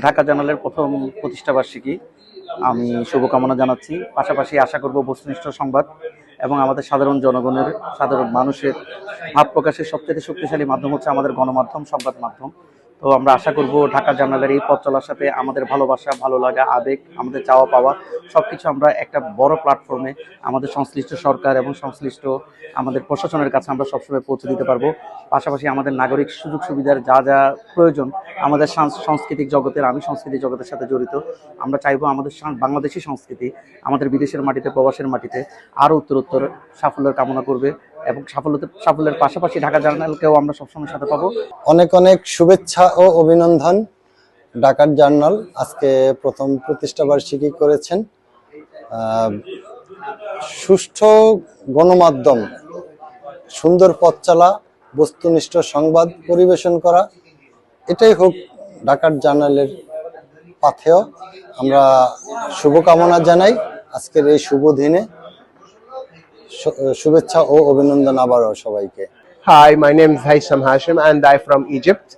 ঢাকা জার্নালের প্রথম প্রতিষ্ঠাবার্ষিকী আমি শুভকামনা জানাচ্ছি। পাশাপাশি আশা করব বস্তুনিষ্ঠ সংবাদ এবং আমাদের সাধারণ মানুষের ভাব প্রকাশের সবচেয়ে শক্তিশালী মাধ্যম হচ্ছে আমাদের গণমাধ্যম, সংবাদ মাধ্যম। তো আমরা আশা করব ঢাকা জার্নালের এই পথ চলার সাথে আমাদের ভালোবাসা, ভালো লাগা, আবেগ, আমাদের চাওয়া পাওয়া সবকিছু আমরা একটা বড় প্ল্যাটফর্মে আমাদের সংশ্লিষ্ট সরকার এবং সংশ্লিষ্ট আমাদের প্রশাসনের কাছে আমরা সবসময় পৌঁছে দিতে পারবো। পাশাপাশি আমাদের নাগরিক সুযোগ সুবিধার যা যা প্রয়োজন আমাদের সাংস্কৃতিক জগতের, আমি সাংস্কৃতিক জগতের সাথে জড়িত, আমরা চাইবো আমাদের বাংলাদেশি সংস্কৃতি আমাদের বিদেশের মাটিতে, প্রবাসের মাটিতে আরও উত্তরোত্তর সাফল্যের কামনা করবে এবং সাফল্যের পাশাপাশি ঢাকা জার্নালকেও আমরা সবসময় সাথে পাবো। অনেক অনেক শুভেচ্ছা ও অভিনন্দন। ঢাকা জার্নাল আজকে প্রথম প্রতিষ্ঠাবার্ষিকী করেছেন। সুষ্ঠু গণমাধ্যম, সুন্দর পথ চলা, বস্তুনিষ্ঠ সংবাদ পরিবেশন করা, এটাই হোক ঢাকার জার্নালের পাথেয়। আমরা শুভকামনা জানাই আজকের এই শুভ দিনে। শুভেচ্ছা ও অভিনন্দন আবারও সবাইকে। Hi, my name is Haisham Hashim and I'm from Egypt.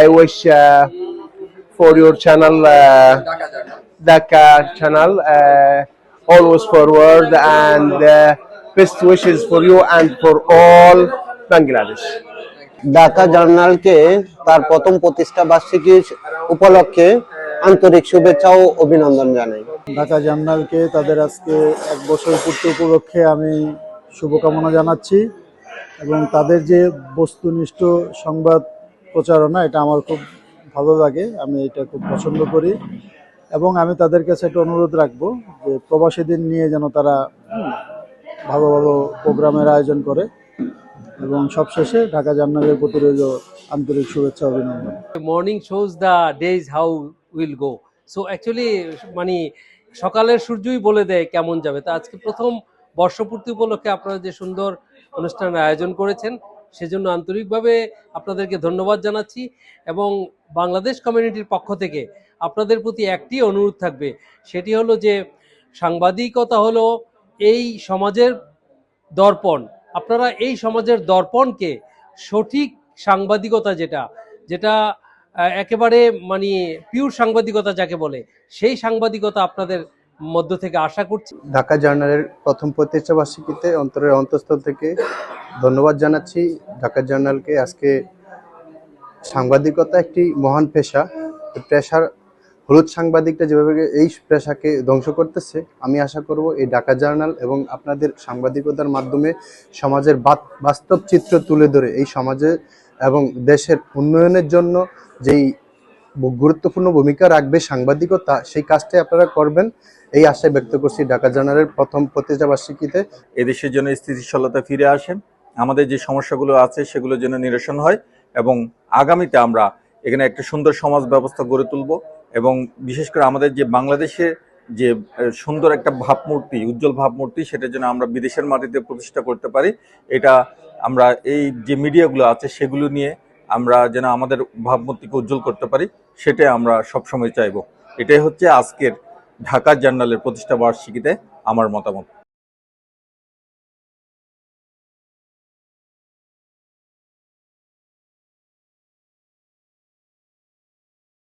I wish for your channel, Dhaka channel, always forward and best wishes for you and for all Bangladesh. Dhaka জার্নালকে তার প্রথম প্রতিষ্ঠা বার্ষিকী উপলক্ষে আন্তরিক শুভেচ্ছা ও অভিনন্দন জানাই। ঢাকা জার্নালকে তাদের আজকে 1 বছর পূর্তি উপলক্ষে আমি শুভকামনা জানাচ্ছি এবং তাদের যে বস্তুনিষ্ঠ সংবাদ প্রচারণা, এটা আমার খুব ভালো লাগে, আমি এটা খুব পছন্দ করি এবং আমি তাদের কাছে একটা অনুরোধ রাখবো যে প্রবাসীদের নিয়ে যেন তারা ভালো ভালো প্রোগ্রামের আয়োজন করে এবং সবশেষে ঢাকা জার্নালের প্রতি রইল আন্তরিক শুভেচ্ছা অভিনন্দন। Morning shows the days how will go. So actually মানে সকালের সূর্যই বলে দেয় কেমন যাবে। তো আজকে প্রথম বর্ষপূর্তি উপলক্ষে আপনারা যে সুন্দর অনুষ্ঠানের আয়োজন করেছেন সেজন্য আন্তরিকভাবে আপনাদেরকে ধন্যবাদ জানাচ্ছি এবং বাংলাদেশ কমিউনিটির পক্ষ থেকে আপনাদের প্রতি একটি অনুরোধ থাকবে, সেটি হলো যে সাংবাদিকতা হলো এই সমাজের দর্পণ। আপনারা এই সমাজের দর্পণকে সঠিক সাংবাদিকতা, যেটা একেবারে মানে পিওর সাংবাদিকতা যাকে বলে, সেই সাংবাদিকতা আপনাদের মধ্য থেকে আশা করছি। ঢাকা জার্নালের প্রথম প্রতিষ্ঠাবার্ষিকীতে অন্তরের অন্তঃস্থল থেকে ধন্যবাদ জানাচ্ছি ঢাকা জার্নালকে। আজকে সাংবাদিকতা একটি মহান পেশা, পেশার হলুদ সাংবাদিকটা যেভাবে এই পেশাকে ধ্বংস করতেছে, আমি আশা করব এই ঢাকা জার্নাল এবং আপনাদের সাংবাদিকতার মাধ্যমে সমাজের বাস্তব চিত্র তুলে ধরে এই সমাজে এবং দেশের উন্নয়নের জন্য যেই গুরুত্বপূর্ণ ভূমিকা রাখবে সাংবাদিকতা, সেই কাজটাই আপনারা করবেন এই আশায় ব্যক্ত করছি ঢাকা জার্নালের প্রথম প্রতিষ্ঠাবার্ষিকীতে। এদেশের জন্য স্থিতিশীলতা ফিরে আসেন, আমাদের যে সমস্যাগুলো আছে সেগুলো যেন নিরসন হয় এবং আগামীতে আমরা এখানে একটা সুন্দর সমাজ ব্যবস্থা গড়ে তুলব এবং বিশেষ করে আমাদের যে বাংলাদেশের যে সুন্দর একটা ভাবমূর্তি, উজ্জ্বল ভাবমূর্তি, সেটা যেন আমরা বিদেশের মাটিতে প্রতিষ্ঠা করতে পারি। এটা আমরা এই যে মিডিয়াগুলো আছে সেগুলো নিয়ে আমরা যেন আমাদের ভাবমূর্তিকে উজ্জ্বল করতে পারি, সেটাই আমরা সবসময় চাইব। এটাই হচ্ছে আজকের ঢাকা জার্নালের প্রতিষ্ঠা বার্ষিকীতে আমার মতামত।